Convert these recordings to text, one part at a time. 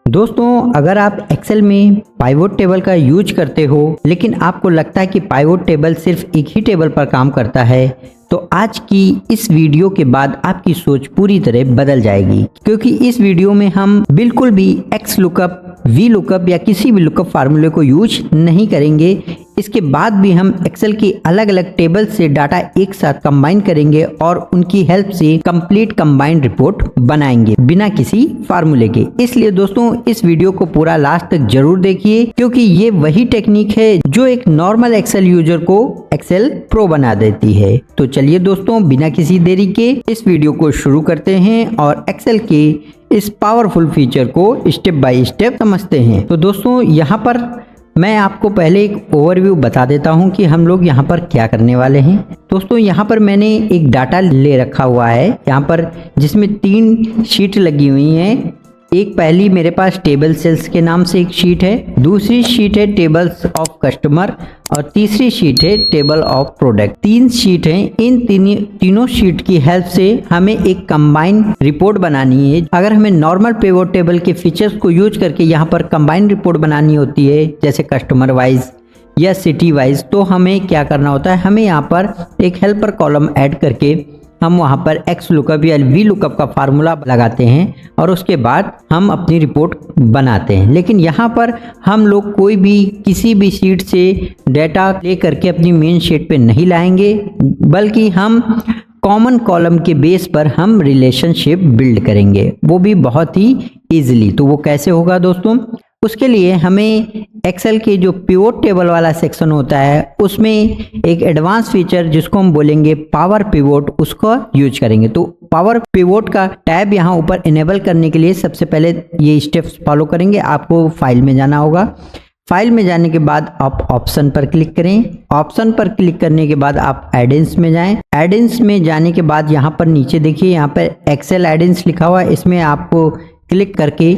दोस्तों, अगर आप एक्सेल में पाइवोट टेबल का यूज करते हो लेकिन आपको लगता है कि पाइवोट टेबल सिर्फ एक ही टेबल पर काम करता है, तो आज की इस वीडियो के बाद आपकी सोच पूरी तरह बदल जाएगी, क्योंकि इस वीडियो में हम बिल्कुल भी एक्स लुकअप, वी लुकअप या किसी भी लुकअप फार्मूले को यूज नहीं करेंगे। इसके बाद भी हम एक्सेल की अलग अलग टेबल से डाटा एक साथ कंबाइन करेंगे और उनकी हेल्प से कंप्लीट कंबाइंड रिपोर्ट बनाएंगे बिना किसी फार्मूले के। इसलिए दोस्तों, इस वीडियो को पूरा लास्ट तक जरूर देखिए, क्योंकि ये वही टेक्निक है जो एक नॉर्मल एक्सेल यूजर को एक्सेल प्रो बना देती है। तो चलिए दोस्तों, बिना किसी देरी के इस वीडियो को शुरू करते हैं और एक्सेल के इस पावरफुल फीचर को स्टेप बाय स्टेप समझते हैं। तो दोस्तों, यहाँ पर मैं आपको पहले एक ओवरव्यू बता देता हूँ कि हम लोग यहाँ पर क्या करने वाले हैं। दोस्तों, यहाँ पर मैंने एक डाटा ले रखा हुआ है यहाँ पर, जिसमें 3 शीट लगी हुई हैं। एक पहली मेरे पास टेबल सेल्स के नाम से एक शीट है, दूसरी शीट है टेबल्स ऑफ कस्टमर और तीसरी शीट है टेबल ऑफ प्रोडक्ट। 3 शीट हैं। इन तीनों शीट की हेल्प से हमें एक कंबाइन रिपोर्ट बनानी है। अगर हमें नॉर्मल पिवोट टेबल के फीचर्स को यूज करके यहाँ पर कंबाइन रिपोर्ट बनानी होती है, जैसे कस्टमर वाइज या सिटी वाइज, तो हमें क्या करना होता है, हमें यहाँ पर एक हेल्पर कॉलम ऐड करके हम वहाँ पर एक्स लुकअप या वी लुकअप का फार्मूला लगाते हैं और उसके बाद हम अपनी रिपोर्ट बनाते हैं। लेकिन यहाँ पर हम लोग कोई भी किसी भी शीट से डेटा ले करके अपनी मेन शीट पे नहीं लाएंगे, बल्कि हम कॉमन कॉलम के बेस पर हम रिलेशनशिप बिल्ड करेंगे, वो भी बहुत ही ईजिली। तो वो कैसे होगा दोस्तों? उसके लिए हमें एक्सेल के जो पिवोट टेबल वाला सेक्शन होता है, उसमें एक एडवांस फीचर जिसको हम बोलेंगे पावर पिवोट, उसको यूज करेंगे। तो पावर पिवोट का टैब यहाँ ऊपर इनेबल करने के लिए सबसे पहले ये स्टेप्स फॉलो करेंगे। आपको फाइल में जाना होगा। फाइल में जाने के बाद आप ऑप्शन पर क्लिक करें। ऑप्शन पर क्लिक करने के बाद आप एडिंस में जाएं। एडिंस में जाने के बाद यहाँ पर नीचे देखिए, यहाँ पर एक्सेल एडिंस लिखा हुआ है। इसमें आपको क्लिक करके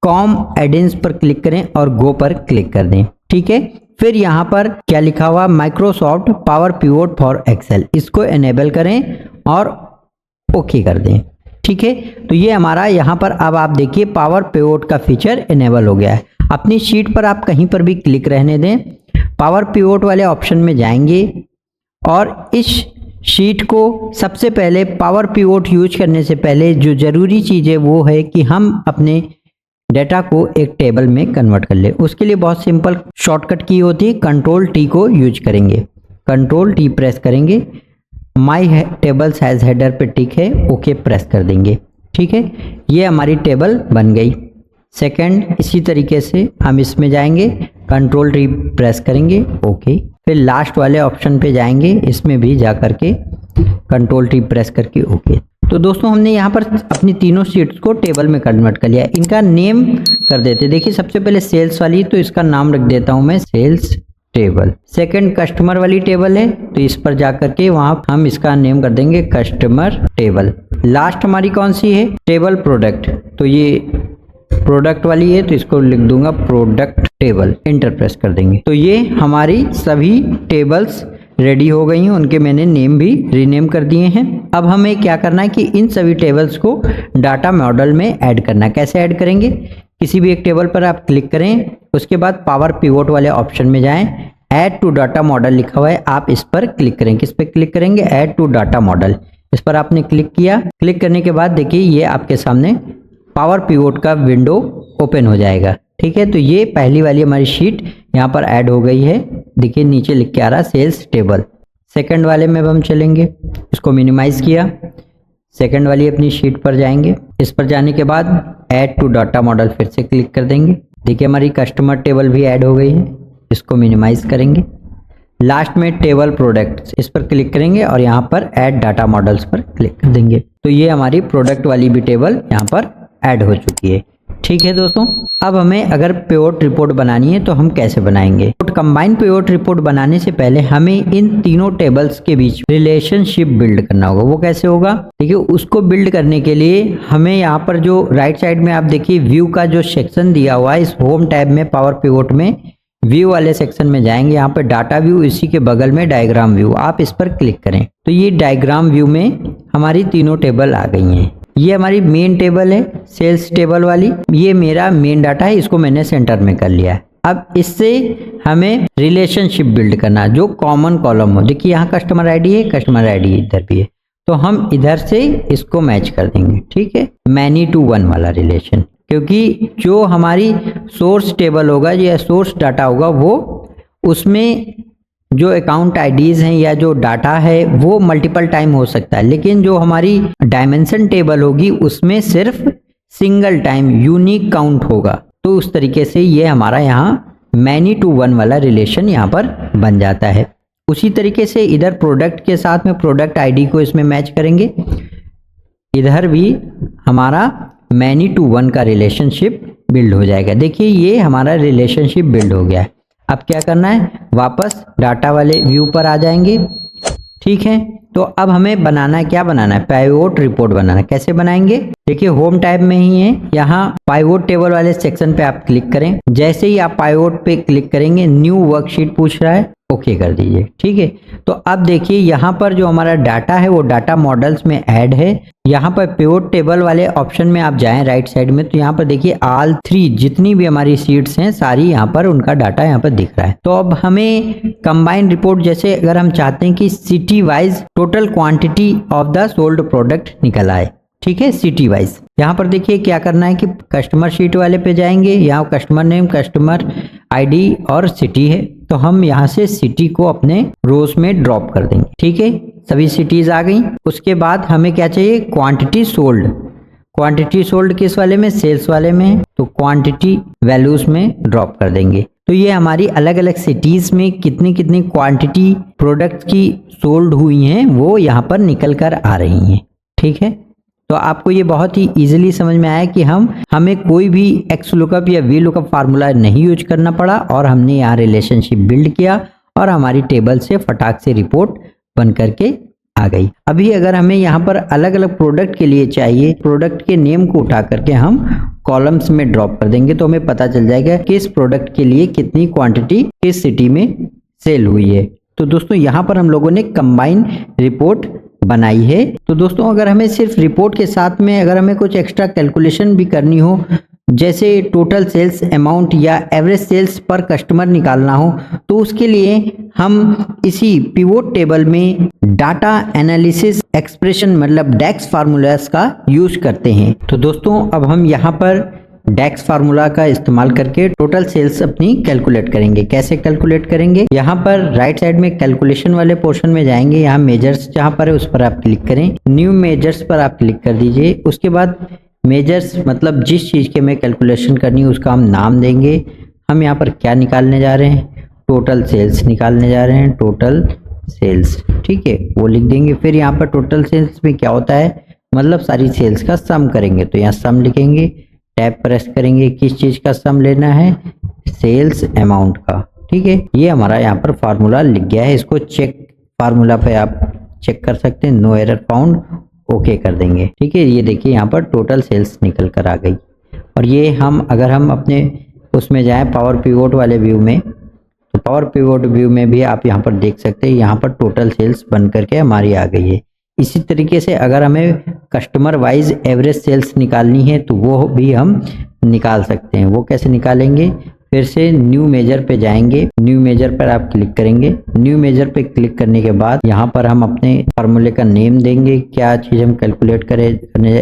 कॉम एडिंस पर क्लिक करें और गो पर क्लिक कर दें। ठीक है, फिर यहाँ पर क्या लिखा हुआ, Microsoft Power Pivot for Excel, इसको एनेबल करें और ओके कर दें। ठीक है, तो ये हमारा यहाँ पर अब आप देखिए पावर पिवोट का फीचर एनेबल हो गया है। अपनी शीट पर आप कहीं पर भी क्लिक रहने दें, पावर पिवोट वाले ऑप्शन में जाएंगे और इस शीट को सबसे पहले पावर पिवोट यूज करने से पहले जो जरूरी चीज़ है वो है कि हम अपने डेटा को एक टेबल में कन्वर्ट कर ले। उसके लिए बहुत सिंपल शॉर्टकट की होती है, कंट्रोल टी को यूज करेंगे। कंट्रोल टी प्रेस करेंगे, माई टेबल्स हैज हेडर पे टिक है, ओके प्रेस कर देंगे। ठीक है, ये हमारी टेबल बन गई। सेकंड, इसी तरीके से हम इसमें जाएंगे, कंट्रोल टी प्रेस करेंगे, ओके। फिर लास्ट वाले ऑप्शन पे जाएंगे, इसमें भी जा करके कंट्रोल टी प्रेस करके ओके। तो दोस्तों, हमने यहाँ पर अपनी तीनों शीट्स को टेबल में कन्वर्ट कर लिया। इनका नेम कर देते। देखिए, सबसे पहले सेल्स वाली, तो इसका नाम रख देता हूँ मैं सेल्स टेबल। सेकंड, कस्टमर वाली टेबल है, तो इस पर जाकर के वहाँ हम इसका नेम कर देंगे कस्टमर टेबल। लास्ट हमारी कौन सी है, टेबल प्रोडक्ट, तो ये प्रोडक्ट वाली है, तो इसको लिख दूंगा प्रोडक्ट टेबल, इंटर प्रेस कर देंगे। तो ये हमारी सभी टेबल्स रेडी हो गई हैं, उनके मैंने नेम भी रीनेम कर दिए हैं। अब हमें क्या करना है कि इन सभी टेबल्स को डाटा मॉडल में ऐड करना है। कैसे ऐड करेंगे, किसी भी एक टेबल पर आप क्लिक करें, उसके बाद पावर पिवोट वाले ऑप्शन में जाएं, ऐड टू डाटा मॉडल लिखा हुआ है, आप इस पर क्लिक करें। किस पे क्लिक करेंगे, ऐड टू डाटा मॉडल, इस पर आपने क्लिक किया। क्लिक करने के बाद देखिए ये आपके सामने पावर पिवोट का विंडो ओपन हो जाएगा। ठीक है, तो ये पहली वाली हमारी शीट यहाँ पर ऐड हो गई है। देखिए नीचे लिख के आ रहा सेल्स टेबल। सेकंड वाले में अब हम चलेंगे, इसको मिनिमाइज किया। सेकंड वाली अपनी शीट पर जाएंगे, इस पर जाने के बाद ऐड टू डाटा मॉडल फिर से क्लिक कर देंगे। देखिए हमारी कस्टमर टेबल भी ऐड हो गई है, इसको मिनिमाइज करेंगे। लास्ट में टेबल प्रोडक्ट, इस पर क्लिक करेंगे और यहाँ पर ऐड डाटा मॉडल्स पर क्लिक कर देंगे। तो ये हमारी प्रोडक्ट वाली भी टेबल यहाँ पर ऐड हो चुकी है। ठीक है दोस्तों, अब हमें अगर पिवोट रिपोर्ट बनानी है तो हम कैसे बनाएंगे। कंबाइन पिवोट रिपोर्ट बनाने से पहले हमें इन तीनों टेबल्स के बीच रिलेशनशिप बिल्ड करना होगा। वो कैसे होगा, देखिए उसको बिल्ड करने के लिए हमें यहाँ पर जो राइट साइड में आप देखिए व्यू का जो सेक्शन दिया हुआ है, इस होम टैब में पावर पिवोट में व्यू वाले सेक्शन में जाएंगे। यहाँ पर डाटा व्यू, इसी के बगल में डायग्राम व्यू, आप इस पर क्लिक करें तो ये डायग्राम व्यू में हमारी तीनों टेबल आ गई हैं। ये हमारी मेन टेबल है, सेल्स टेबल वाली। ये मेरा मेन डाटा है, इसको मैंने सेंटर में कर लिया है। अब इससे हमें रिलेशनशिप बिल्ड करना, जो कॉमन कॉलम हो। देखिए यहाँ कस्टमर आईडी है, कस्टमर आईडी इधर भी है, तो हम इधर से इसको मैच कर देंगे। ठीक है, मैनी टू वन वाला रिलेशन, क्योंकि जो हमारी सोर्स टेबल होगा या सोर्स डाटा होगा, वो उसमें जो अकाउंट आईडीज हैं या जो डाटा है वो मल्टीपल टाइम हो सकता है, लेकिन जो हमारी डायमेंशन टेबल होगी उसमें सिर्फ सिंगल टाइम यूनिक काउंट होगा। तो उस तरीके से ये हमारा यहाँ मैनी टू वन वाला रिलेशन यहाँ पर बन जाता है। उसी तरीके से इधर प्रोडक्ट के साथ में प्रोडक्ट आईडी को इसमें मैच करेंगे, इधर भी हमारा मैनी टू वन का रिलेशनशिप बिल्ड हो जाएगा। देखिए ये हमारा रिलेशनशिप बिल्ड हो गया है। अब क्या करना है, वापस डाटा वाले व्यू पर आ जाएंगे। ठीक है, तो अब हमें बनाना है, क्या बनाना है, पाइवोट रिपोर्ट बनाना है। कैसे बनाएंगे, देखिए होम टैब में ही है, यहाँ पाइवोट टेबल वाले सेक्शन पे आप क्लिक करें। जैसे ही आप पाइवोट पे क्लिक करेंगे न्यू वर्कशीट पूछ रहा है, ओके कर दीजिए। ठीक है, तो अब देखिए यहाँ पर जो हमारा डाटा है वो डाटा मॉडल्स में ऐड है। यहाँ पर पिवोट टेबल वाले ऑप्शन में आप जाएं राइट साइड में, तो यहाँ पर देखिए ऑल 3 जितनी भी हमारी सीट्स हैं सारी यहाँ पर उनका डाटा यहाँ पर दिख रहा है। तो अब हमें कंबाइंड रिपोर्ट, जैसे अगर हम चाहते हैं कि city wise total quantity of the sold product निकल आए। ठीक है, सिटी वाइज यहाँ पर देखिए क्या करना है कि कस्टमर शीट वाले पे जाएंगे, यहाँ कस्टमर नेम, कस्टमर आईडी और सिटी है, तो हम यहाँ से सिटी को अपने रोज में ड्रॉप कर देंगे। ठीक है, सभी सिटीज आ गई। उसके बाद हमें क्या चाहिए, क्वांटिटी सोल्ड। क्वांटिटी सोल्ड किस वाले में, सेल्स वाले में, तो क्वांटिटी वैल्यूज में ड्रॉप कर देंगे। तो ये हमारी अलग अलग सिटीज में कितनी कितनी क्वांटिटी प्रोडक्ट की सोल्ड हुई हैं वो यहाँ पर निकल कर आ रही हैं। ठीक है, तो आपको ये बहुत ही इजीली समझ में आया कि हमें कोई भी एक्स लुकअप या वी लुकअप फार्मूला नहीं यूज करना पड़ा, और हमने यहाँ रिलेशनशिप बिल्ड किया और हमारी टेबल से फटाक से रिपोर्ट बन करके आ गई। अभी अगर हमें यहाँ पर अलग अलग प्रोडक्ट के लिए चाहिए, प्रोडक्ट के नेम को उठा करके हम कॉलम्स में ड्रॉप कर देंगे, तो हमें पता चल जाएगा कि इस प्रोडक्ट के लिए कितनी क्वांटिटी किस सिटी में सेल हुई है। तो दोस्तों यहाँ पर हम लोगों ने कंबाइन रिपोर्ट बनाई है। तो दोस्तों अगर हमें सिर्फ रिपोर्ट के साथ में अगर हमें कुछ एक्स्ट्रा कैलकुलेशन भी करनी हो, जैसे टोटल सेल्स अमाउंट या एवरेज सेल्स पर कस्टमर निकालना हो, तो उसके लिए हम इसी पिवोट टेबल में डाटा एनालिसिस एक्सप्रेशन मतलब डेक्स फार्मूलास का यूज करते हैं। तो दोस्तों अब हम यहाँ पर डेक्स फार्मूला का इस्तेमाल करके टोटल सेल्स अपनी कैलकुलेट करेंगे। कैसे कैलकुलेट करेंगे, यहाँ पर राइट साइड में कैलकुलेशन वाले पोर्शन में जाएंगे, यहाँ मेजर्स जहाँ पर है उस पर आप क्लिक करें, न्यू मेजर्स पर आप क्लिक कर दीजिए। उसके बाद मेजर्स मतलब जिस चीज़ के हमें कैलकुलेशन करनी है उसका हम नाम देंगे। हम यहाँ पर क्या निकालने जा रहे हैं, टोटल सेल्स निकालने जा रहे हैं, टोटल सेल्स। ठीक है, वो लिख देंगे। फिर यहाँ पर टोटल सेल्स में क्या होता है, मतलब सारी सेल्स का सम करेंगे, तो यहाँ सम लिखेंगे, टैब प्रेस करेंगे, किस चीज का सम लेना है, सेल्स अमाउंट का। ठीक है, ये हमारा यहाँ पर फार्मूला लिख गया है। इसको चेक फार्मूला पे आप चेक कर सकते हैं, नो एरर फाउंड, ओके कर देंगे। ठीक है, ये देखिए यहाँ पर टोटल सेल्स निकल कर आ गई। और ये अगर हम अपने उसमें जाएं पावर पिवोट वाले व्यू में, तो पावर पिवोट व्यू में भी आप यहाँ पर देख सकते हैं, यहाँ पर टोटल सेल्स बन करके हमारी आ गई है। इसी तरीके से अगर हमें कस्टमर वाइज एवरेज सेल्स निकालनी है तो वो भी हम निकाल सकते हैं। वो कैसे निकालेंगे, फिर से न्यू मेजर पे जाएंगे, न्यू मेजर पर आप क्लिक करेंगे। न्यू मेजर पे क्लिक करने के बाद यहाँ पर हम अपने फार्मूले का नेम देंगे, क्या चीज हम कैलकुलेट करें,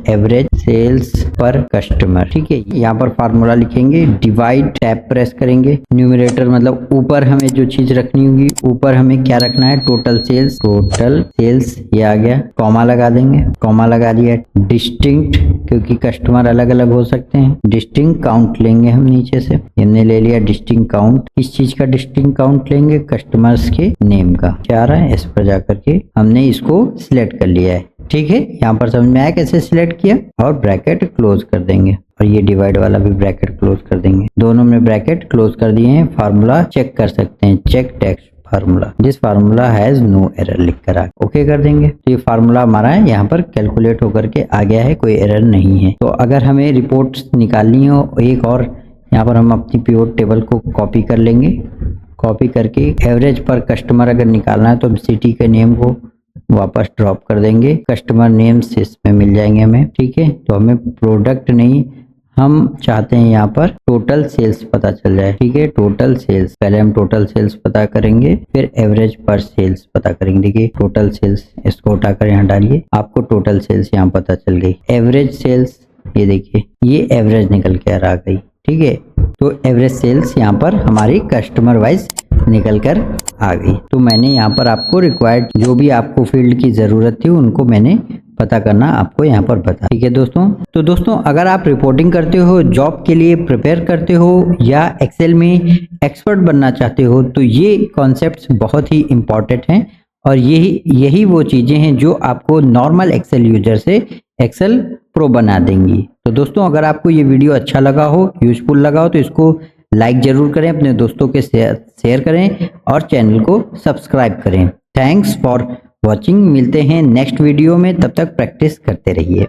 एवरेज सेल्स पर कस्टमर। ठीक है, यहाँ पर फार्मूला लिखेंगे, डिवाइड, टैब प्रेस करेंगे, न्यूमरेटर मतलब ऊपर हमें जो चीज रखनी होगी, ऊपर हमें क्या रखना है, टोटल सेल्स, टोटल सेल्स ये आ गया, कॉमा लगा देंगे, कॉमा लगा दिया। डिस्टिंक्ट क्योंकि कस्टमर अलग अलग हो सकते हैं, डिस्टिंक्ट काउंट लेंगे हम नीचे से, हमने ले लिया डिस्टिंक्ट काउंट। किस चीज का डिस्टिंक्ट काउंट लेंगे, कस्टमर्स के नेम का। क्या आ रहा है, इस पर जाकर के हमने इसको सिलेक्ट कर लिया है। ठीक है, यहाँ पर समझ में आया कैसे सिलेक्ट किया, और ब्रैकेट क्लोज कर देंगे, और ये डिवाइड वाला भी ब्रैकेट क्लोज कर देंगे। दोनों में ब्रैकेट क्लोज कर दिए हैं। फार्मूला चेक कर सकते हैं, check text formula, this formula has no error लिख कर ओके कर देंगे। तो ये फार्मूला हमारा है यहाँ पर कैलकुलेट होकर के आ गया है, कोई एरर नहीं है। तो अगर हमें रिपोर्ट निकालनी हो एक और, यहाँ पर हम अपनी पिवोट टेबल को कॉपी कर लेंगे। कॉपी करके एवरेज पर कस्टमर अगर निकालना है तो सिटी के नेम को वापस ड्रॉप कर देंगे। कस्टमर नेम्स इसमें मिल जाएंगे हमें, ठीक है। तो हमें प्रोडक्ट नहीं, हम चाहते हैं यहाँ पर टोटल सेल्स पता चल जाए, ठीक है। टोटल सेल्स, पहले हम टोटल सेल्स पता करेंगे, फिर एवरेज पर सेल्स पता करेंगे। देखिए टोटल सेल्स, इसको उठाकर यहाँ डालिए, आपको टोटल सेल्स यहाँ पता चल गई। एवरेज सेल्स, ये देखिए ये एवरेज निकल कर आ गई, ठीक है। तो एवरेज सेल्स यहाँ पर हमारी कस्टमर वाइज निकल कर आ गई। तो मैंने यहाँ पर आपको रिक्वायर्ड जो भी आपको फील्ड की ज़रूरत थी उनको मैंने पता करना आपको यहाँ पर बता, ठीक है दोस्तों। तो दोस्तों अगर आप रिपोर्टिंग करते हो, जॉब के लिए प्रिपेयर करते हो या एक्सेल में एक्सपर्ट बनना चाहते हो, तो ये कॉन्सेप्ट्स बहुत ही इम्पॉर्टेंट हैं और यही वो चीज़ें हैं जो आपको नॉर्मल एक्सेल यूजर से एक्सेल प्रो बना देंगी। तो दोस्तों अगर आपको ये वीडियो अच्छा लगा हो, यूजफुल लगा हो, तो इसको लाइक जरूर करें, अपने दोस्तों के शेयर करें और चैनल को सब्सक्राइब करें। Thanks for watching. मिलते हैं नेक्स्ट वीडियो में, तब तक प्रैक्टिस करते रहिए।